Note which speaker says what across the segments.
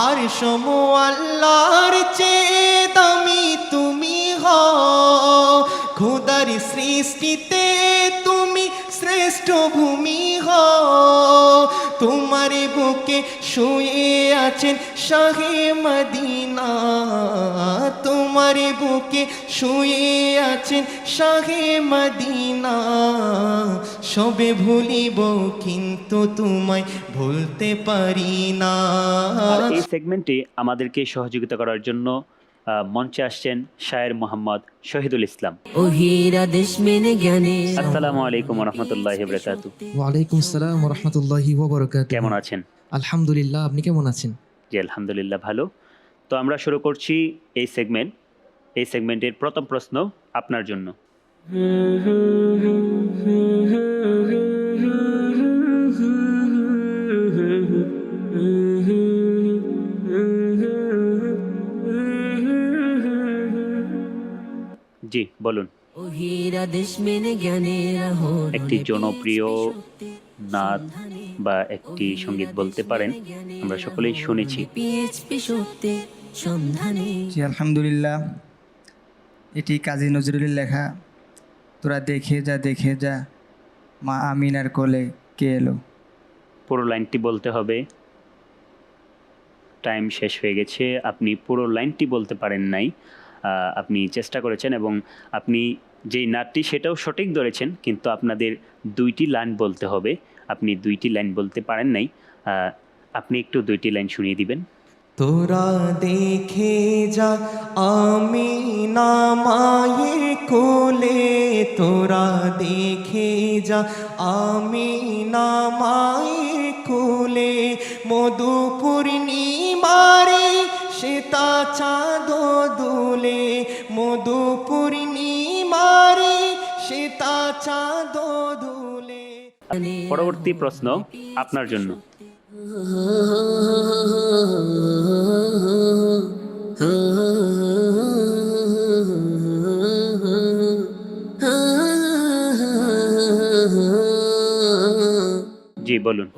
Speaker 1: আর সমু আল্লাহর চেয়ে দামি তুমি হও, খোদার সৃষ্টিতে তুমি শ্রেষ্ঠ ভূমি হও। তোমার বুকে শুয়ে আছেন শাহে মদিনা, তোমার বুকে শুয়ে আছেন শাহে মদিনা। সবে ভুলিব কিন্তু তোমায় ভুলতে পারি না।
Speaker 2: আর এই সেগমেন্টে আমাদেরকে সহযোগিতা করার জন্য মঞ্চে আসছেন শায়ের মোহাম্মদ শহীদুল ইসলাম। আসসালামু আলাইকুম ওয়া রাহমাতুল্লাহি ওয়া বারাকাতুহু।
Speaker 3: ওয়ালাইকুম আসসালাম ওয়া রাহমাতুল্লাহি ওয়া বারাকাতুহু।
Speaker 2: কেমন আছেন?
Speaker 3: আলহামদুলিল্লাহ, আপনি কেমন আছেন?
Speaker 2: জি আলহামদুলিল্লাহ ভালো। তো আমরা শুরু করছি এই সেগমেন্ট। এই সেগমেন্টের প্রথম প্রশ্ন আপনার জন্য। জি বলুন। একটি জনপ্রিয় নাদ বা একটি সঙ্গীত বলতে পারেন, আমরা সকলেই শুনেছি।
Speaker 4: জি আলহামদুলিল্লাহ, এটি কাজী নজরুলের লেখা। তোরা দেখে যা দেখে যা, মা আমিনার কোলে কে এলো।
Speaker 2: পুরো লাইনটি বলতে হবে। টাইম শেষ হয়ে গেছে, আপনি পুরো লাইনটি বলতে পারেন নাই। আপনি চেষ্টা করেছেন এবং আপনি যেই নাটটি সেটাও সঠিক ধরেছেন, কিন্তু আপনাদের দুইটি লাইন বলতে হবে। আপনি দুইটি লাইন বলতে পারেন নাই। আপনি একটু দুইটি লাইন শুনিয়ে দিবেন।
Speaker 1: তোরা দেখে যা আমিনা মায়ের কোলে, তোরা দেখে যা আমিনা মায়ের কোলে। মধু পূর্ণিমারে শ্বেতা চাঁদ দুলে, মধু পূর্ণিমারে শ্বেতা চাঁদ দুলে।
Speaker 2: পরবর্তী প্রশ্ন আপনার জন্য। জি বলুন।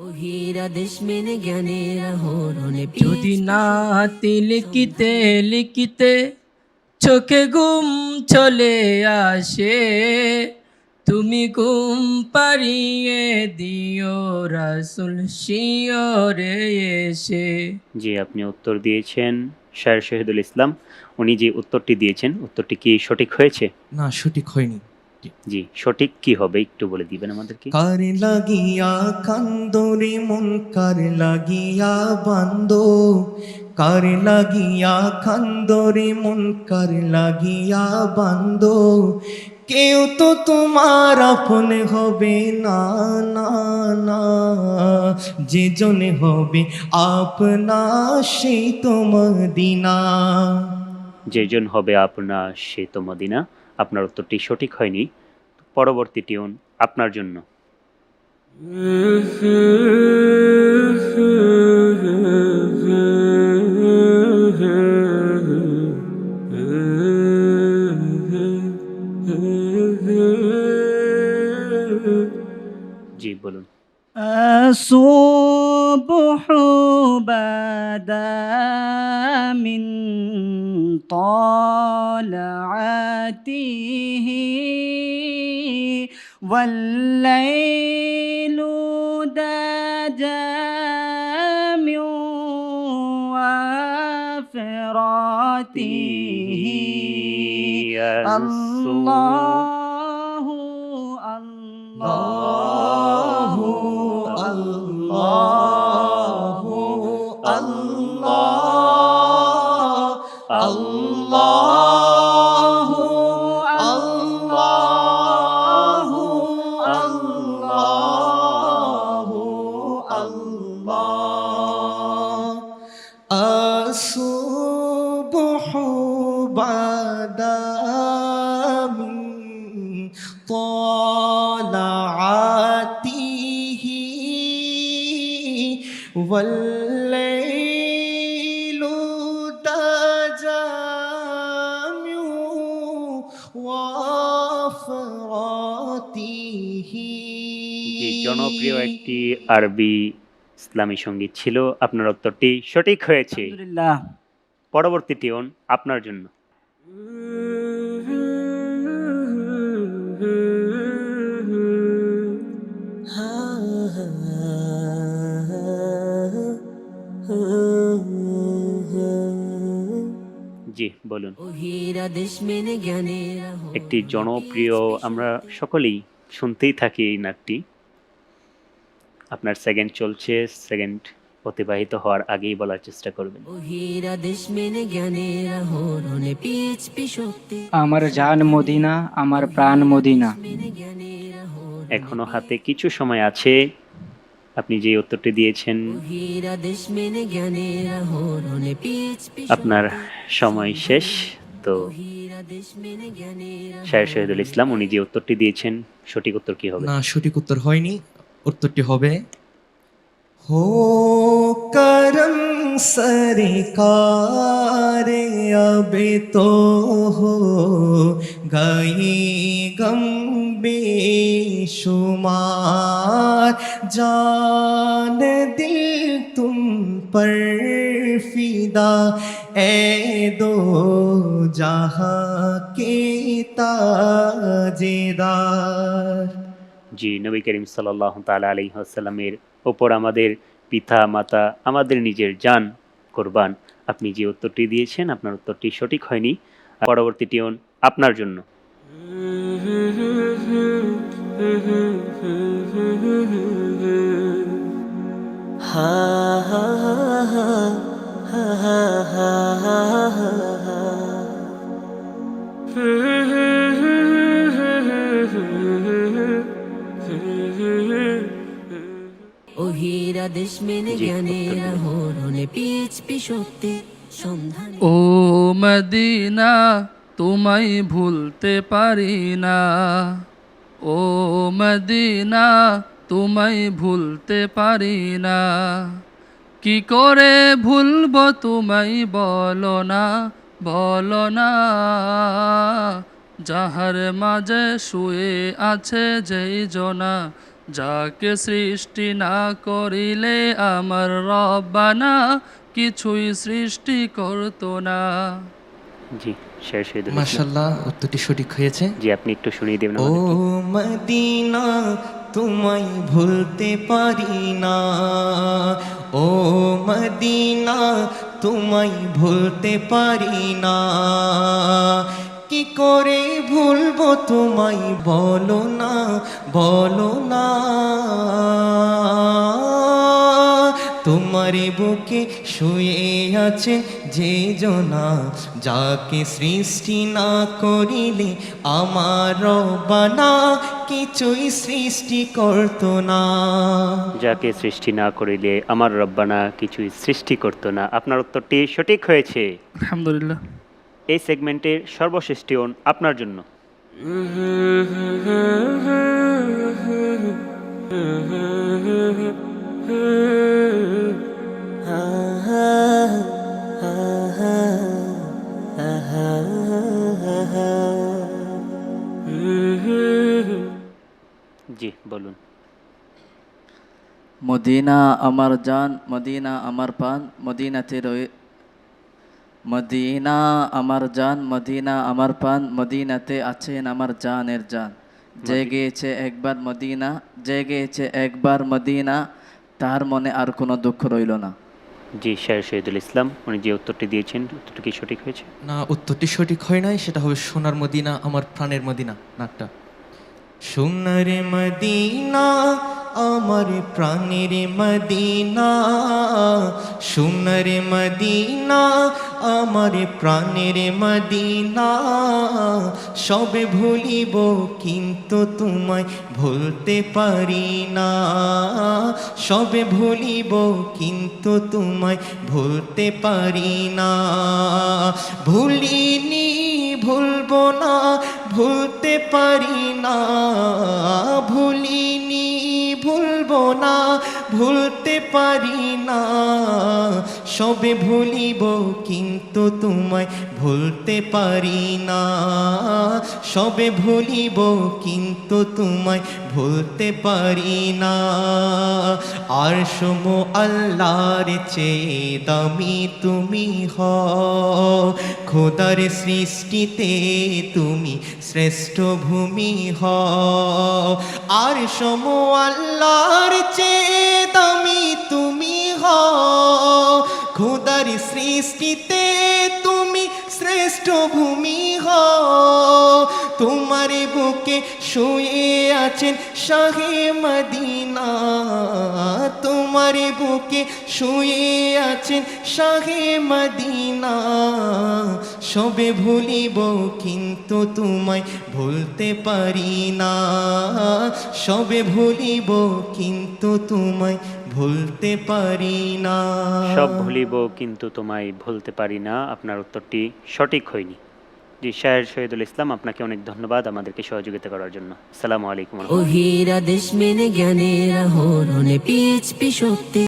Speaker 5: যদি নাতি লিখিতে লিখিতে চোখে ঘুম চলে আসে, তুমি ঘুম পাড়িয়ে দিও রাসূল শিয়রে এসে।
Speaker 2: জি আপনি উত্তর দিয়েছেন শায়ের শহীদুল ইসলাম। উনি যে উত্তরটি দিয়েছেন, উত্তরটি কি সঠিক হয়েছে?
Speaker 3: না, সঠিক হয়নি।
Speaker 2: জি সঠিক কি হবে একটু বলে দিবেন আমাদেরকে।
Speaker 1: কার লাগিয়া কান্দরে মন, কার লাগিয়া বান্দো, কার লাগিয়া কান্দরে মন, কার লাগিয়া বান্দো। কেউ তো তোমার আপন হবে না, না না। যে জনে হবে আপনা সেই তো মদিনা।
Speaker 2: যেজন হবে আপনার সে তো মদিনা। আপনার উত্তরটি সঠিক হয়নি। পরবর্তী টিউন আপনার জন্য। জি বলুন।
Speaker 5: الصبح بدا من طلعته والليل دجى من وفراته الله الله
Speaker 1: আল্লাহু আল্লাহ, আল্লাহু আল্লাহু আল্লাহু আল্লাহ। আসুবহু বাদা মিন طلعته والليل دجى من وفراته।
Speaker 2: জি জনপ্রিয় একটি আরবি ইসলামী সঙ্গীত ছিল। আপনার উত্তরটি সঠিক হয়েছে।
Speaker 5: আলহামদুলিল্লাহ।
Speaker 2: পরবর্তী টিউন আপনার জন্য। জি বলুন। একটি জনপ্রিয়, আমরা সকলেই শুনতেই থাকি এই নাটটি। আপনার সেকেন্ড চলছে, সেকেন্ড অতিবাহিত হওয়ার আগেই বলার চেষ্টা করবেন।
Speaker 5: আমার জান মদিনা, আমার প্রাণ মদিনা।
Speaker 2: এখনো হাতে কিছু সময় আছে। আপনি যে উত্তরটি দিয়েছেন, আপনার সময় শেষ। তো শায়ের শহীদুল ইসলাম, উনি যে উত্তরটি দিয়েছেন, সঠিক উত্তর কি হবে?
Speaker 3: না, সঠিক উত্তর হয়নি। উত্তরটি হবে
Speaker 1: हो करम सरकार अब तो हो गई गम बेशुमार जान दिल तुम पर फिदा ए दो जहां के ताजेदार।
Speaker 2: জি, নবী করিম সাল্লাল্লাহু তাআলা আলাইহি ওয়াসাল্লামের ওপর আমাদের পিতা মাতা, আমাদের নিজের জান কোরবান। আপনি যে উত্তরটি দিয়েছেন, আপনার উত্তরটি সঠিক হয়নি। পরবর্তী টিউন আপনার জন্য।
Speaker 6: ও মদিনা তোমায় ভুলতে পারি না, ও মদিনা তোমায় ভুলতে পারি না, কি করে ভুলবো তোমায় বলো না, বলো না, যাহার মাঝে শুয়ে আছে যেই জনা, যাকে সৃষ্টি না করিলে আমার রব্বানা কিছুই সৃষ্টি করতো না।
Speaker 2: জি, শায়ের শহীদুল ইসলাম।
Speaker 3: মাশাআল্লাহ, উত্তরটি সঠিক হয়েছে।
Speaker 2: জি, আপনি একটু শুনিয়ে দেবেন
Speaker 1: ও
Speaker 2: আমাদেরকে।
Speaker 1: মদিনা তোমায় ভুলতে পারি না, ও মদিনা তোমায় ভুলতে পারি না, কি করে ভুলবো তোমায় বলো না, বলো না, তোমার বুকে শুয়ে আছে যে জনা, যাকে সৃষ্টি না করিলে আমার রব্বানা কিছুই সৃষ্টি করতো না।
Speaker 2: যাকে সৃষ্টি না করিলে আমার রব্বানা কিছুই সৃষ্টি করতো না। আপনার উত্তরটি সঠিক হয়েছে।
Speaker 6: আলহামদুলিল্লাহ।
Speaker 2: এই সেগমেন্টের সর্বশেষ টিউন আপনার জন্য। জি বলুন।
Speaker 7: মদিনা আমার জান, মদিনা আমার পান, মদিনাতে রয়ে, মদিনা আমার জান, মদিনা আমার পান, মদিনাতে আছেন আমার জানের জান, জেগেছে একবার মদিনা, জেগেছে একবার মদিনা, তার মনে আর কোনো দুঃখ রইল না।
Speaker 2: জি, শায়ের শহীদুল ইসলাম, উনি যে উত্তরটি দিয়েছেন, উত্তরটি কি সঠিক হয়েছে?
Speaker 3: না, উত্তরটি সঠিক হয় নাই। সেটা হবে সোনার মদিনা আমার প্রাণের মদিনা নাটটা।
Speaker 1: সোনার মদিনা আমার প্রাণের মদিনা, সোনার মদিনা আমার প্রাণের মদিনা, সবে ভুলিব কিন্তু তোমায় ভুলতে পারি না, সবে ভুলিব কিন্তু তোমায় ভুলতে পারি না, ভুলিনি ভুলবো না, ভুলতে পারি না, ভুলিনি ভুলবো না, ভুলতে পারি না, সবে ভুলিব কিন্তু তোমায় ভুলতে পারি না, সবে ভুলিব কিন্তু তোমায় ভুলতে পারি না। আর সমো আল্লাহর চেয়ে দামি তুমি হও, খোদার সৃষ্টিতে তুমি শ্রেষ্ঠ ভূমি হও। আর সমো আল্লাহর চেয়ে দামি তুমি হও, খোদার সৃষ্টিতে তুমি শ্রেষ্ঠ ভূমি হও। তোমার বুকে শুয়ে আছেন শাহে মদিনা, তোমার বুকে শুয়ে আছেন শাহে মদিনা। সবে ভুলিব কিন্তু তোমায় ভুলতে পারি না, সবে ভুলিব কিন্তু তোমায় ভুলতে পারি না।
Speaker 2: সব ভুলিব কিন্তু তোমায় ভুলতে পারি না, আপনার উত্তরটি সঠিক হয়নি। জি, শায়ের শহীদুল ইসলাম, আপনাকে অনেক ধন্যবাদ আমাদেরকে সহযোগিতা করার জন্য। আসসালামু আলাইকুম।
Speaker 8: ও হীরা দেশ মেনে জ্ঞানের আহরণে পিএইচপি শক্তি